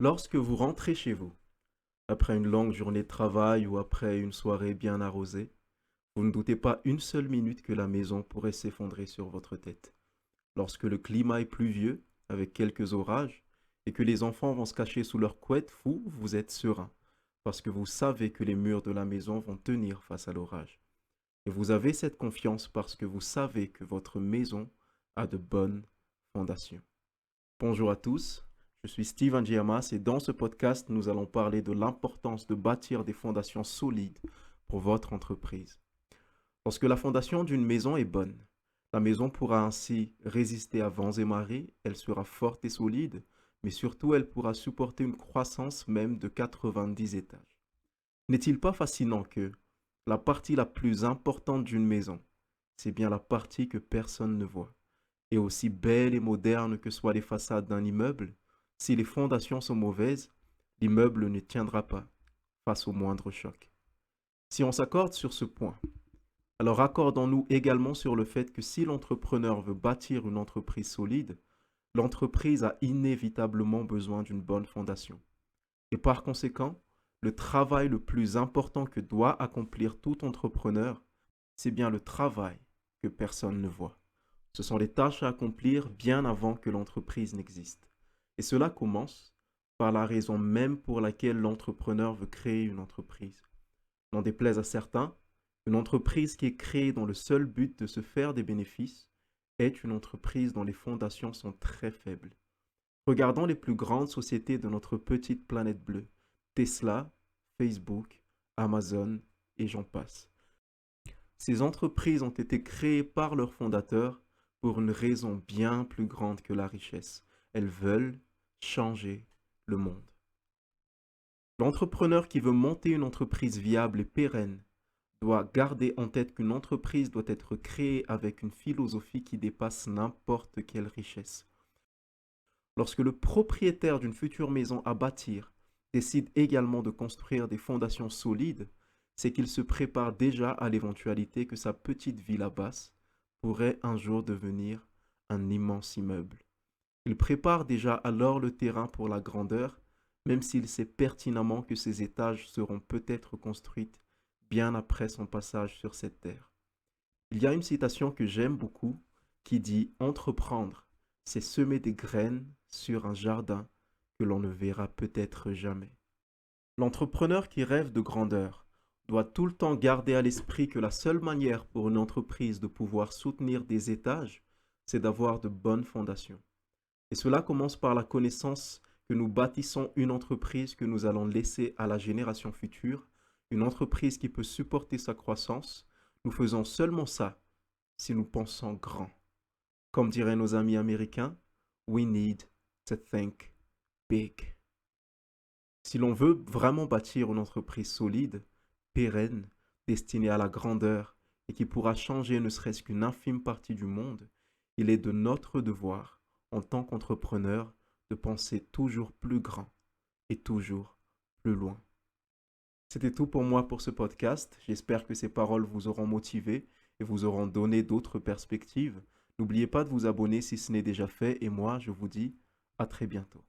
Lorsque vous rentrez chez vous, après une longue journée de travail ou après une soirée bien arrosée, vous ne doutez pas une seule minute que la maison pourrait s'effondrer sur votre tête. Lorsque le climat est pluvieux, avec quelques orages, et que les enfants vont se cacher sous leur couette, vous êtes serein, parce que vous savez que les murs de la maison vont tenir face à l'orage. Et vous avez cette confiance parce que vous savez que votre maison a de bonnes fondations. Bonjour à tous, je suis Steven Giamas et dans ce podcast, nous allons parler de l'importance de bâtir des fondations solides pour votre entreprise. Lorsque la fondation d'une maison est bonne, la maison pourra ainsi résister à vents et marées, elle sera forte et solide, mais surtout elle pourra supporter une croissance même de 90 étages. N'est-il pas fascinant que la partie la plus importante d'une maison, c'est bien la partie que personne ne voit? Et aussi belle et moderne que soient les façades d'un immeuble, si les fondations sont mauvaises, l'immeuble ne tiendra pas face au moindre choc. Si on s'accorde sur ce point, alors accordons-nous également sur le fait que si l'entrepreneur veut bâtir une entreprise solide, l'entreprise a inévitablement besoin d'une bonne fondation. Et par conséquent, le travail le plus important que doit accomplir tout entrepreneur, c'est bien le travail que personne ne voit. Ce sont les tâches à accomplir bien avant que l'entreprise n'existe. Et cela commence par la raison même pour laquelle l'entrepreneur veut créer une entreprise. N'en déplaise à certains, une entreprise qui est créée dans le seul but de se faire des bénéfices est une entreprise dont les fondations sont très faibles. Regardons les plus grandes sociétés de notre petite planète bleue. Tesla, Facebook, Amazon et j'en passe. Ces entreprises ont été créées par leurs fondateurs pour une raison bien plus grande que la richesse. Elles veulent changer le monde. L'entrepreneur qui veut monter une entreprise viable et pérenne doit garder en tête qu'une entreprise doit être créée avec une philosophie qui dépasse n'importe quelle richesse. Lorsque le propriétaire d'une future maison à bâtir décide également de construire des fondations solides, c'est qu'il se prépare déjà à l'éventualité que sa petite villa basse pourrait un jour devenir un immense immeuble. Il prépare déjà alors le terrain pour la grandeur, même s'il sait pertinemment que ces étages seront peut-être construits bien après son passage sur cette terre. Il y a une citation que j'aime beaucoup qui dit entreprendre, c'est semer des graines sur un jardin que l'on ne verra peut-être jamais. L'entrepreneur qui rêve de grandeur doit tout le temps garder à l'esprit que la seule manière pour une entreprise de pouvoir soutenir des étages, c'est d'avoir de bonnes fondations. Et cela commence par la connaissance que nous bâtissons une entreprise que nous allons laisser à la génération future, une entreprise qui peut supporter sa croissance. Nous faisons seulement ça si nous pensons grand. Comme diraient nos amis américains, we need to think big. Si l'on veut vraiment bâtir une entreprise solide, pérenne, destinée à la grandeur et qui pourra changer ne serait-ce qu'une infime partie du monde, il est de notre devoir, en tant qu'entrepreneur, de penser toujours plus grand et toujours plus loin. C'était tout pour moi pour ce podcast. J'espère que ces paroles vous auront motivé et vous auront donné d'autres perspectives. N'oubliez pas de vous abonner si ce n'est déjà fait et moi, je vous dis à très bientôt.